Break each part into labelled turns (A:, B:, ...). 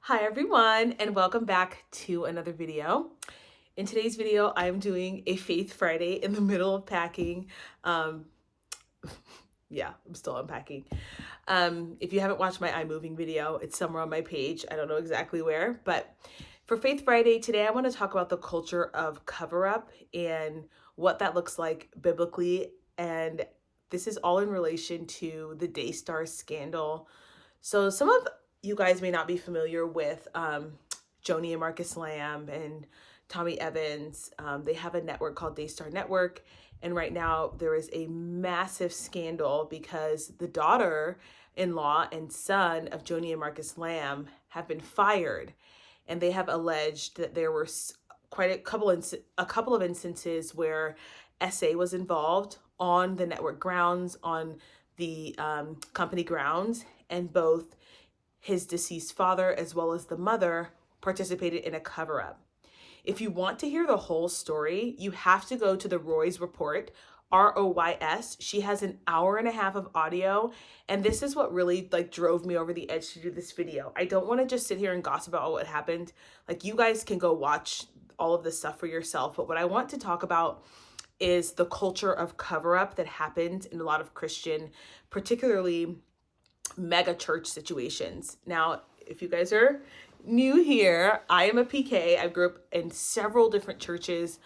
A: Hi everyone, and welcome back to another video. In today's video, I'm doing a Faith Friday in the middle of packing. Um, yeah, I'm still unpacking. If you haven't watched my iMoving video, it's somewhere on my page. I don't know exactly where, but for Faith Friday today, I want to talk about the culture of cover-up and what that looks like biblically. And this is all in relation to the Daystar scandal. So some of you guys may not be familiar with Joni and Marcus Lamb and Tommy Evans. They have a network called Daystar Network. And right now there is a massive scandal because the daughter-in-law and son of Joni and Marcus Lamb have been fired. And they have alleged that there were quite a couple of instances where SA was involved on the network grounds, on the company grounds, and both his deceased father as well as the mother participated in a cover-up. If you want to hear the whole story, you have to go to the Roy's report, ROYS. She has an hour and a half of audio, and this is what really drove me over the edge to do this video. I don't want to just sit here and gossip about what happened. You guys can go watch all of this stuff for yourself, but what I want to talk about is the culture of cover-up that happened in a lot of Christian, particularly mega church situations. Now, if you guys are new here, I am a PK. I grew up in several different churches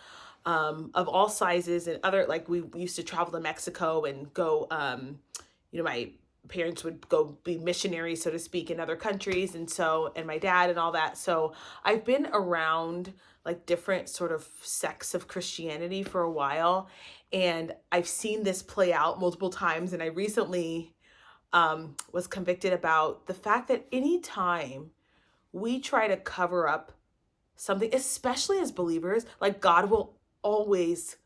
A: of all sizes and other, we used to travel to Mexico and go, my parents would go be missionaries, so to speak, in other countries. And my dad and all that. So I've been around different sort of sects of Christianity for a while. And I've seen this play out multiple times. And I recently was convicted about the fact that anytime we try to cover up something, especially as believers, God will always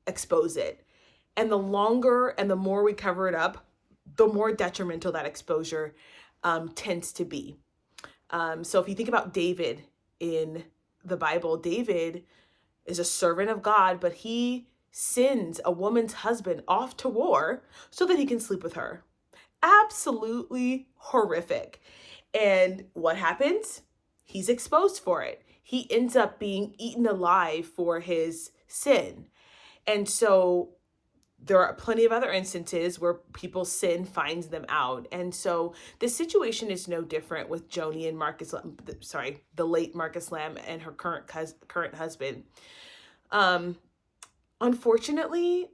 A: expose it. And the longer and the more we cover it up, the more detrimental that exposure tends to be. So if you think about David in the Bible, David is a servant of God, but he sends a woman's husband off to war so that he can sleep with her. Absolutely horrific. And what happens? He's exposed for it. He ends up being eaten alive for his sin. And so there are plenty of other instances where people's sin finds them out. And so this situation is no different with Joni and the late Marcus Lamb and her current husband. Unfortunately,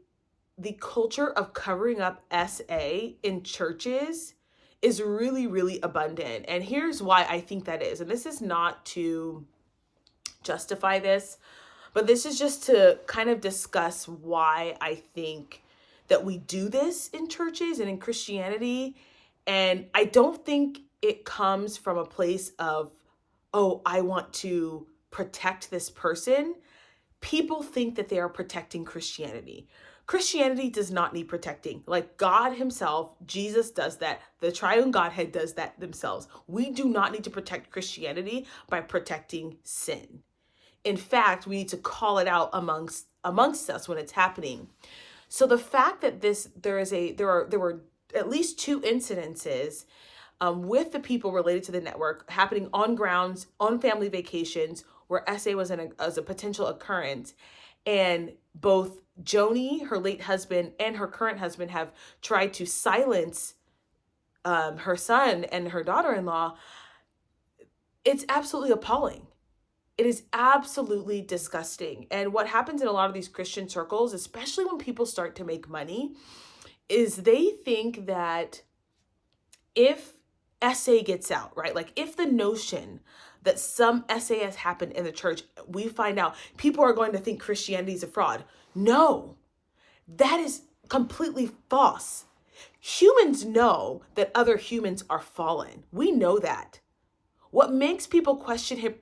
A: the culture of covering up SA in churches is really, really abundant. And here's why I think that is. And this is not to justify this, but this is just to kind of discuss why I think that we do this in churches and in Christianity. And I don't think it comes from a place of, oh, I want to protect this person. People think that they are protecting Christianity. Christianity does not need protecting. God himself, Jesus does that. The triune Godhead does that themselves. We do not need to protect Christianity by protecting sin. In fact, we need to call it out amongst us when it's happening. So the fact that there were at least two incidences with the people related to the network happening on grounds, on family vacations, where SA was as a potential occurrence. And both Joni, her late husband, and her current husband have tried to silence her son and her daughter-in-law. It's absolutely appalling. It is absolutely disgusting. And what happens in a lot of these Christian circles, especially when people start to make money, is they think that if SA gets out, right? If the notion that some SA has happened in the church, we find out, people are going to think Christianity is a fraud. No, that is completely false. Humans know that other humans are fallen. We know that. What makes people question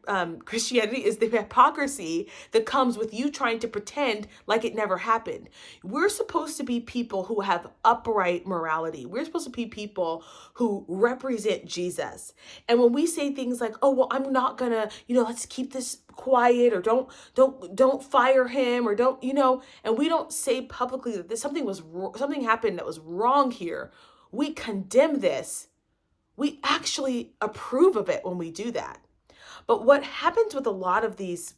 A: Christianity is the hypocrisy that comes with you trying to pretend like it never happened. We're supposed to be people who have upright morality. We're supposed to be people who represent Jesus. And when we say things like, "Oh, well, I'm not gonna, let's keep this quiet," or don't fire him, or don't, and we don't say publicly that something happened that was wrong here. We condemn this. We actually approve of it when we do that. But what happens with a lot of these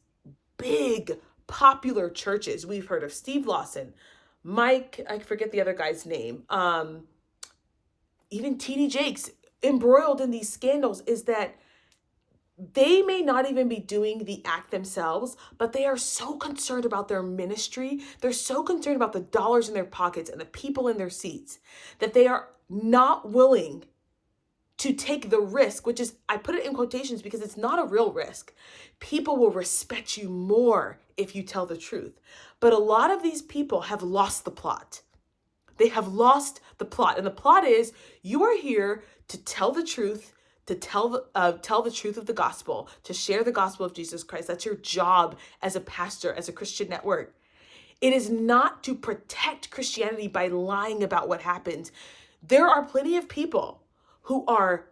A: big popular churches, we've heard of Steve Lawson, Mike, I forget the other guy's name, even TD Jakes, embroiled in these scandals, is that they may not even be doing the act themselves, but they are so concerned about their ministry. They're so concerned about the dollars in their pockets and the people in their seats that they are not willing to take the risk, which is, I put it in quotations because it's not a real risk. People will respect you more if you tell the truth. But a lot of these people have lost the plot. They have lost the plot. And the plot is, you are here to tell the truth, to tell the truth of the gospel, to share the gospel of Jesus Christ. That's your job as a pastor, as a Christian network. It is not to protect Christianity by lying about what happened. There are plenty of people who are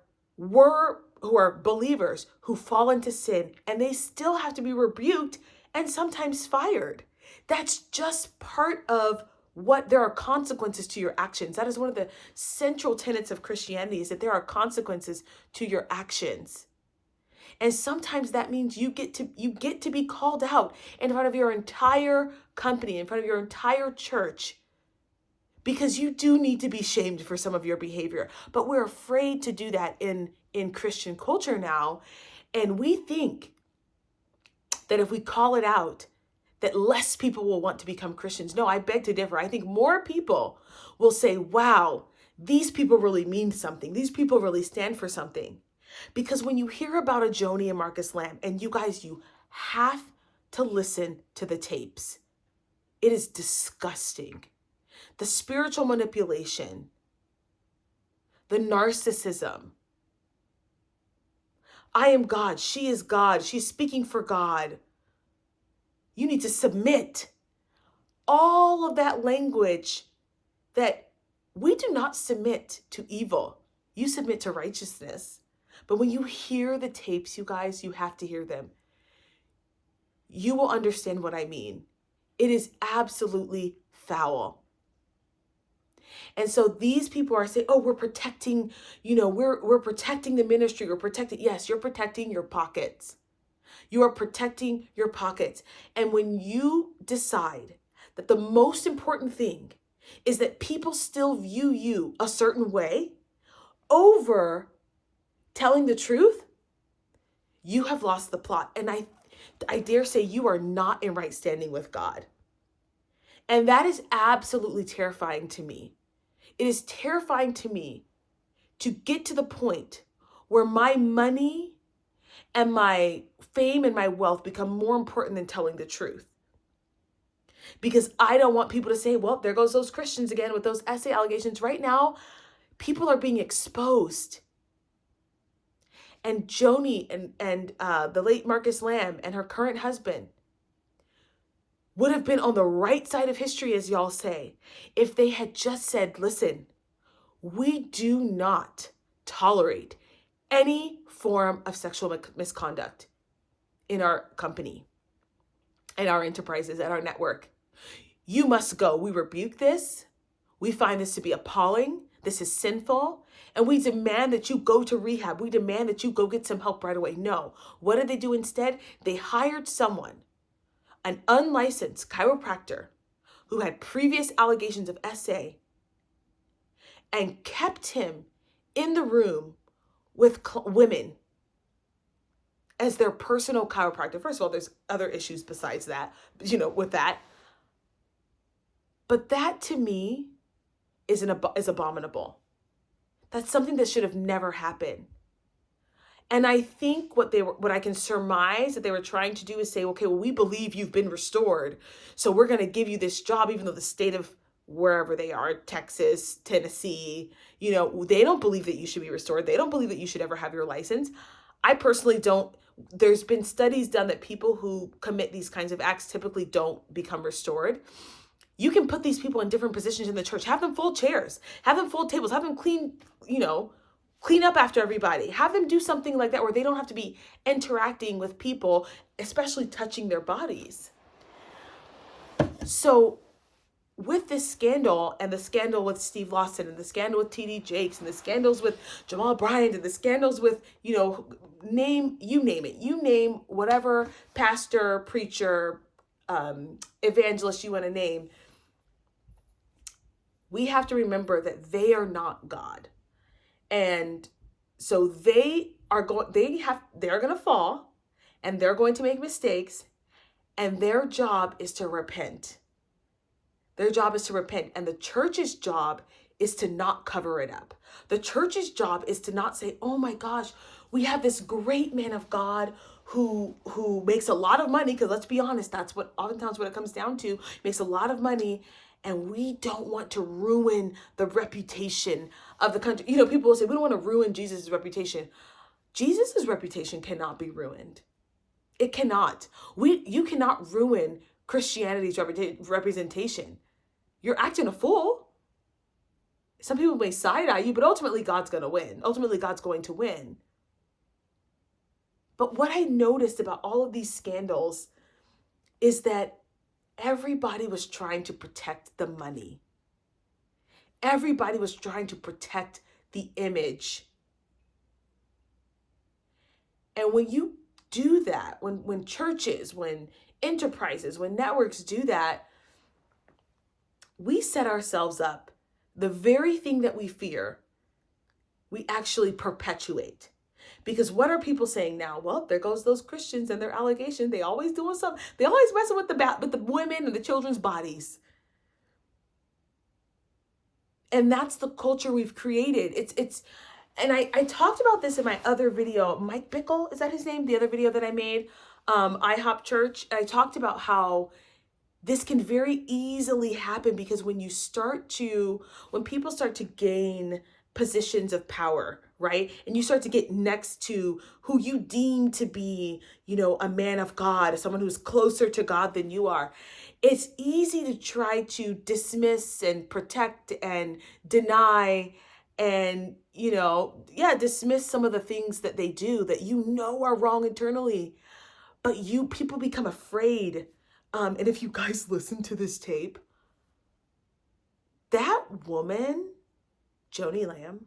A: believers who fall into sin, and they still have to be rebuked and sometimes fired. That's just part of what there are consequences to your actions. That is one of the central tenets of Christianity, is that there are consequences to your actions. And sometimes that means you get to be called out in front of your entire company, in front of your entire church, because you do need to be shamed for some of your behavior. But we're afraid to do that in Christian culture now. And we think that if we call it out, that less people will want to become Christians. No, I beg to differ. I think more people will say, wow, these people really mean something. These people really stand for something. Because when you hear about a Joni and Marcus Lamb, and you guys, you have to listen to the tapes. It is disgusting. The spiritual manipulation, the narcissism. I am God. She is God. She's speaking for God. You need to submit. All of that language that we do not submit to evil. You submit to righteousness. But when you hear the tapes, you guys, you have to hear them. You will understand what I mean. It is absolutely foul. And so these people are saying, oh, we're protecting, we're protecting the ministry. We're protecting. Yes, you're protecting your pockets. You are protecting your pockets. And when you decide that the most important thing is that people still view you a certain way over telling the truth, you have lost the plot. And I dare say you are not in right standing with God. And that is absolutely terrifying to me. It is terrifying to me to get to the point where my money and my fame and my wealth become more important than telling the truth. Because I don't want people to say, well, there goes those Christians again with those essay allegations. Right now, people are being exposed. And Joni and the late Marcus Lamb and her current husband would have been on the right side of history, as y'all say, if they had just said, listen, we do not tolerate any form of sexual misconduct in our company, in our enterprises, at our network. You must go. We rebuke this. We find this to be appalling. This is sinful. And we demand that you go to rehab. We demand that you go get some help right away. No. What did they do instead? They hired someone, an unlicensed chiropractor who had previous allegations of SA, and kept him in the room with women as their personal chiropractor. First of all, there's other issues besides that, with that. But that to me is abominable. That's something that should have never happened. And I think what I can surmise that they were trying to do is say, okay, well, we believe you've been restored, so we're going to give you this job, even though the state of wherever they are, Texas, Tennessee, they don't believe that you should be restored. They don't believe that you should ever have your license. I personally don't. There's been studies done that people who commit these kinds of acts typically don't become restored. You can put these people in different positions in the church, have them fold chairs, have them fold tables, have them clean up after everybody, have them do something like that where they don't have to be interacting with people, especially touching their bodies. So with this scandal, and the scandal with Steve Lawson, and the scandal with TD Jakes, and the scandals with Jamal Bryant, and the scandals with, you name it, you name whatever pastor, preacher, evangelist you want to name, we have to remember that they are not God. And so they're going to fall, and they're going to make mistakes, and their job is to repent. Their job is to repent, and the church's job is to not cover it up. The church's job is to not say, oh my gosh, we have this great man of God who makes a lot of money, because let's be honest, that's what oftentimes what it comes down to, makes a lot of money, and we don't want to ruin the reputation of the country. People will say, we don't want to ruin Jesus' reputation. Jesus' reputation cannot be ruined. It cannot. You cannot ruin Christianity's representation. You're acting a fool. Some people may side eye you, but ultimately God's going to win. Ultimately, God's going to win. But what I noticed about all of these scandals is that everybody was trying to protect the money. Everybody was trying to protect the image. And when you do that, when churches, when enterprises, when networks do that, we set ourselves up. The very thing that we fear, we actually perpetuate. Because what are people saying now? Well, there goes those Christians and their allegation. They always doing something. They always messing with the women and the children's bodies. And that's the culture we've created. And I talked about this in my other video. Mike Bickle, is that his name? The other video that I made, IHOP Church. I talked about how this can very easily happen because when people start to gain positions of power, right? And you start to get next to who you deem to be, a man of God, someone who's closer to God than you are. It's easy to try to dismiss and protect and deny and, dismiss some of the things that they do that are wrong internally. But people become afraid. And if you guys listen to this tape, that woman, Joni Lamb,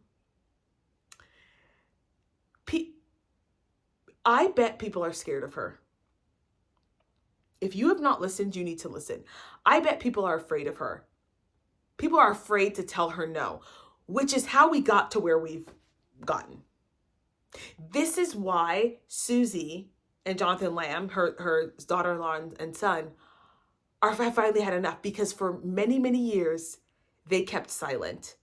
A: I bet people are scared of her. If you have not listened, you need to listen. I bet people are afraid of her. People are afraid to tell her no, which is how we got to where we've gotten. This is why Susie and Jonathan Lamb, her daughter-in-law and son, have finally had enough, because for many, many years, they kept silent.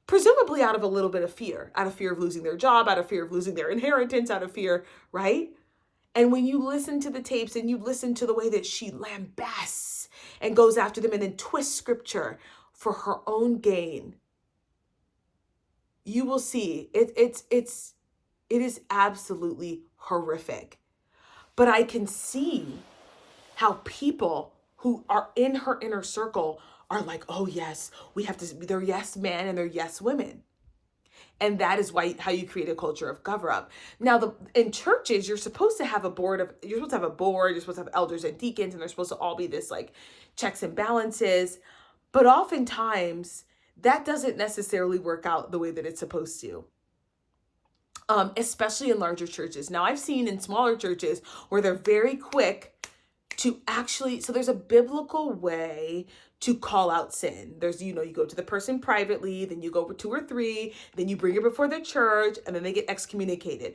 A: Presumably out of a little bit of fear of losing their job, out of fear of losing their inheritance, out of fear, right? And when you listen to the tapes and you listen to the way that she lambasts and goes after them and then twists scripture for her own gain, you will see it is absolutely horrific. But I can see how people who are in her inner circle are like, oh yes, we have to, they're yes men and they're yes women. And that is how you create a culture of cover up. Now, in churches, you're supposed to have you're supposed to have elders and deacons, and they're supposed to all be this like checks and balances. But oftentimes that doesn't necessarily work out the way that it's supposed to. Especially in larger churches. Now, I've seen in smaller churches where they're very quick to so there's a biblical way to call out sin. There's, you go to the person privately, then you go over 2 or 3, then you bring it before the church, and then they get excommunicated.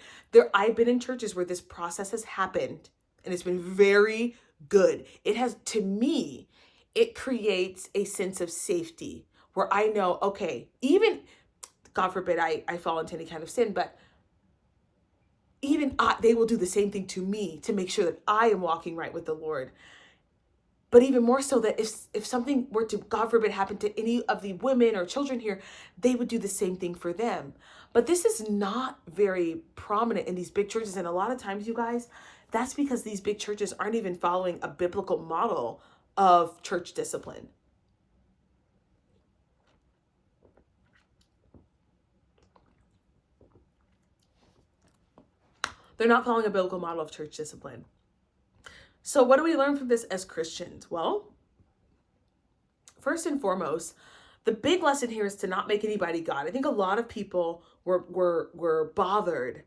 A: I've been in churches where this process has happened, and it's been very good. To me, it creates a sense of safety where I know, okay, even, God forbid I fall into any kind of sin, but even they will do the same thing to me to make sure that I am walking right with the Lord. But even more so that if something were to, God forbid, happen to any of the women or children here, they would do the same thing for them. But this is not very prominent in these big churches. And a lot of times, you guys, that's because these big churches aren't even following a biblical model of church discipline. They're not following a biblical model of church discipline. So what do we learn from this as Christians? Well, first and foremost, the big lesson here is to not make anybody God. I think a lot of people were bothered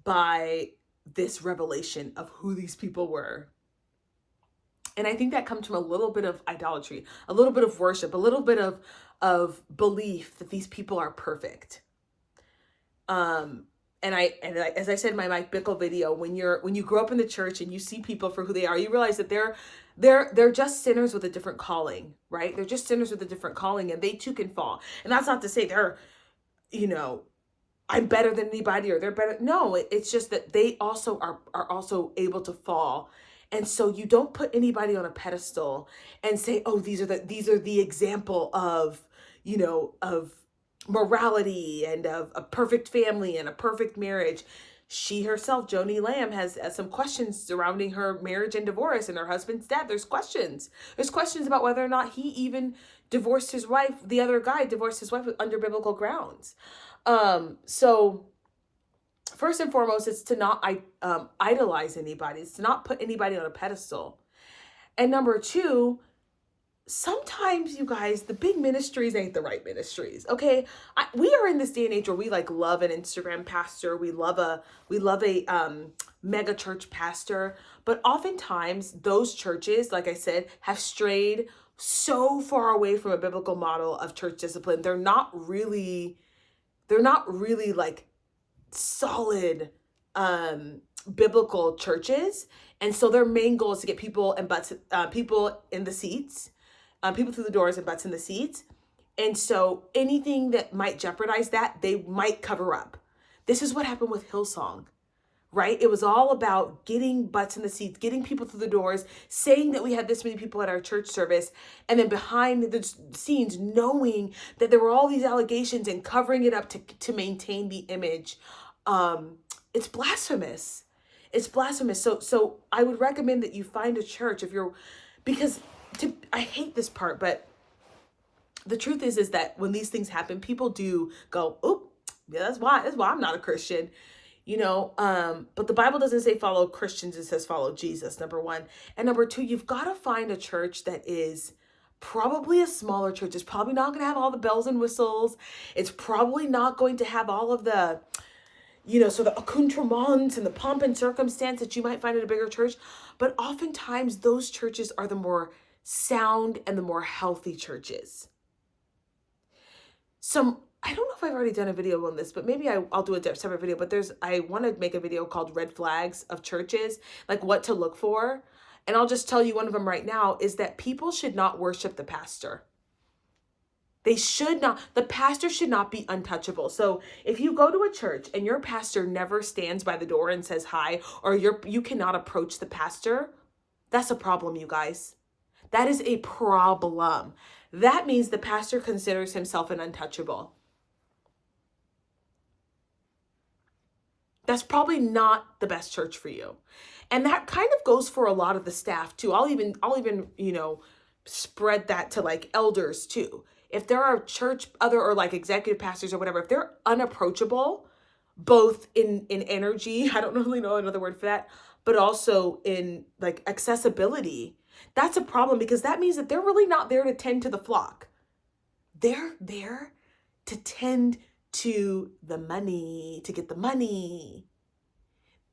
A: by this revelation of who these people were. And I think that comes from a little bit of idolatry, a little bit of worship, a little bit of belief that these people are perfect. And as I said in my Mike Bickle video, when you grow up in the church and you see people for who they are, you realize that they're just sinners with a different calling, right? They're just sinners with a different calling, and they too can fall. And that's not to say they're, I'm better than anybody or they're better. No, it's just that they also are also able to fall. And so you don't put anybody on a pedestal and say, oh, these are the example of, of morality and of a perfect family and a perfect marriage. She herself, Joni Lamb, has some questions surrounding her marriage and divorce and her husband's death. There's questions about whether or not he even divorced his wife. The other guy divorced his wife under biblical grounds. So first and foremost, it's to not idolize anybody. It's to not put anybody on a pedestal. And number two, sometimes, you guys, the big ministries ain't the right ministries. Okay, we are in this day and age where we love an Instagram pastor. We love a mega church pastor, but oftentimes those churches, like I said, have strayed so far away from a biblical model of church discipline. They're not really like solid biblical churches, and so their main goal is to get people and butts, people in the seats. People through the doors and butts in the seats. And so anything that might jeopardize that, they might cover up. This is what happened with Hillsong, right? It was all about getting butts in the seats, getting people through the doors, saying that we had this many people at our church service, and then behind the scenes, knowing that there were all these allegations and covering it up to maintain the image. It's blasphemous. It's blasphemous. So I would recommend that you find a church I hate this part, but the truth is that when these things happen, people do go, oh, yeah, that's why I'm not a Christian, but the Bible doesn't say follow Christians. It says follow Jesus, number one. And number two, you've got to find a church that is probably a smaller church. It's probably not going to have all the bells and whistles. It's probably not going to have all of the, so the accoutrements and the pomp and circumstance that you might find at a bigger church. But oftentimes those churches are the more sound and the more healthy churches. I don't know if I've already done a video on this, but maybe I'll do a separate video, but I want to make a video called Red Flags of Churches, like what to look for. And I'll just tell you one of them right now is that people should not worship the pastor. The pastor should not be untouchable. So if you go to a church and your pastor never stands by the door and says hi, or you cannot approach the pastor, that's a problem, you guys. That is a problem. That means the pastor considers himself an untouchable. That's probably not the best church for you. And that kind of goes for a lot of the staff too. I'll even, spread that to like elders too. If there are or like executive pastors or whatever, if they're unapproachable, both in energy, I don't really know another word for that, but also in like accessibility, that's a problem, because that means that they're really not there to tend to the flock. They're there to tend to the money, to get the money.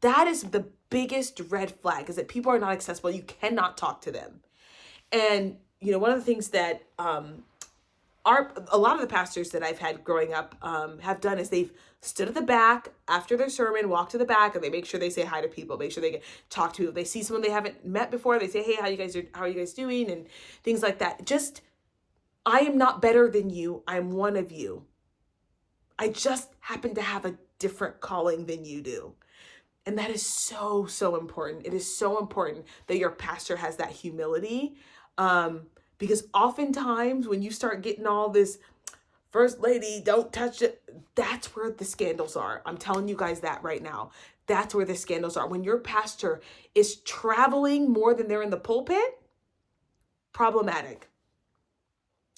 A: That is the biggest red flag, is that people are not accessible. You cannot talk to them. And, one of the things that a lot of the pastors that I've had growing up have done is they've stood at the back after their sermon, walk to the back, and they make sure they say hi to people, make sure they talk to people. They see someone they haven't met before, they say, hey, how are you guys doing? And things like that. I am not better than you. I'm one of you. I just happen to have a different calling than you do. And that is so, so important. It is so important that your pastor has that humility. Because oftentimes when you start getting all this first lady, don't touch it, that's where the scandals are. I'm telling you guys that right now. That's where the scandals are. When your pastor is traveling more than they're in the pulpit, problematic.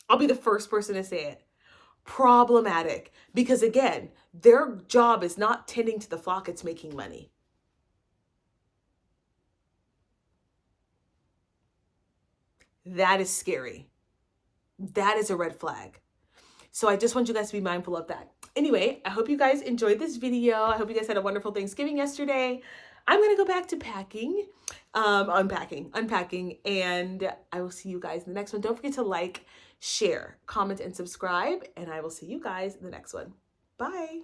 A: I'll be the first person to say it. Problematic. Because again, their job is not tending to the flock, it's making money. That is scary. that is a red flag. So I just want you guys to be mindful of that. Anyway, I hope you guys enjoyed this video. I hope you guys had a wonderful Thanksgiving yesterday. I'm going to go back to packing, unpacking, and I will see you guys in the next one. Don't forget to like, share, comment, and subscribe, and I will see you guys in the next one. Bye.